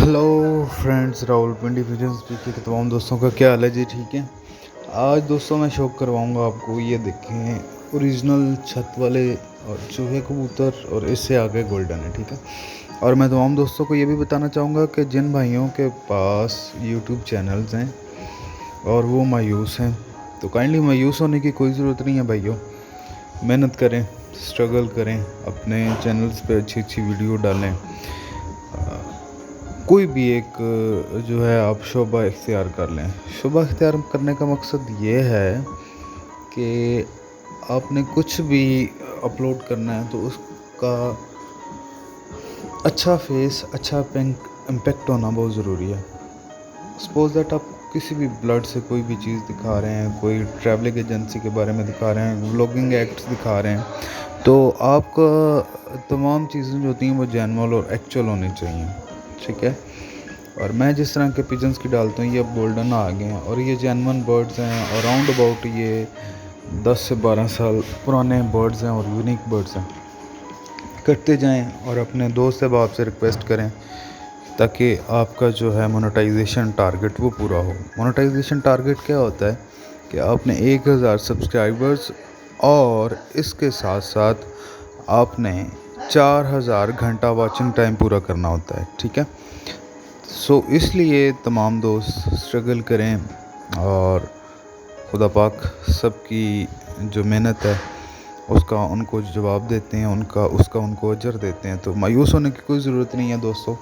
Hello friends, Rahul पिंडी vision speak के तमाम दोस्तों का क्या हाल है जी? ठीक है। आज दोस्तों मैं शौक करवाऊंगा आपको, ये देखें ओरिजिनल छत वाले और चूहे कबूतर, और इससे आगे गोल्डन है। ठीक है। और मैं तमाम दोस्तों को ये भी बताना चाहूँगा कि जिन भाइयों के पास यूट्यूब चैनल्स हैं और वो मायूस हैं, तो काइंडली मायूस होने की कोई ज़रूरत नहीं है भाइयों। मेहनत करें, स्ट्रगल करें, अपने चैनल्स पे अच्छी अच्छी वीडियो डालें। कोई भी एक जो है आप शोबा इख्तियार कर लें। शोबा इख्तियार करने का मकसद ये है कि आपने कुछ भी अपलोड करना है तो उसका अच्छा फेस, अच्छा इम्पेक्ट होना बहुत ज़रूरी है। सपोज दैट आप किसी भी ब्लड से कोई भी चीज़ दिखा रहे हैं, कोई ट्रैवलिंग एजेंसी के बारे में दिखा रहे हैं, व्लॉगिंग एक्ट्स दिखा रहे हैं, तो आपका तमाम चीज़ें जो होती हैं वो जेन्युइन और एक्चुअल होनी चाहिए। ठीक है। और मैं जिस तरह के पिजन्स की डालता हूँ, ये अब गोल्डन आ गए हैं और ये जेन्युइन बर्ड्स हैं, और राउंड अबाउट ये 10 से 12 साल पुराने बर्ड्स हैं और यूनिक बर्ड्स हैं। करते जाएं और अपने दोस्त अहबाब से रिक्वेस्ट करें ताकि आपका जो है मोनेटाइजेशन टारगेट वो पूरा हो। मोनेटाइजेशन टारगेट क्या होता है कि आपने 1000 सब्सक्राइबर्स और इसके साथ साथ आपने 4000 घंटा वॉचिंग टाइम पूरा करना होता है। ठीक है। सो इसलिए तमाम दोस्त स्ट्रगल करें और खुदा पाक सबकी जो मेहनत है उसका उनको जवाब देते हैं, उसका उनको अजर देते हैं। तो मायूस होने की कोई ज़रूरत नहीं है दोस्तों।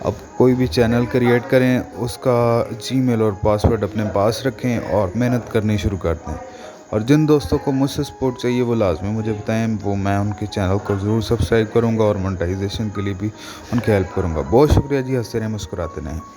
अब कोई भी चैनल क्रिएट करें, उसका जीमेल और पासवर्ड अपने पास रखें और मेहनत करनी शुरू कर दें। और जिन दोस्तों को मुझसे सपोर्ट चाहिए वो लाजमी मुझे बताएं, वो मैं उनके चैनल को ज़रूर सब्सक्राइब करूंगा और मोनेटाइजेशन के लिए भी उनकी हेल्प करूंगा। बहुत शुक्रिया जी। हंसते रहें, मुस्कुराते रहें।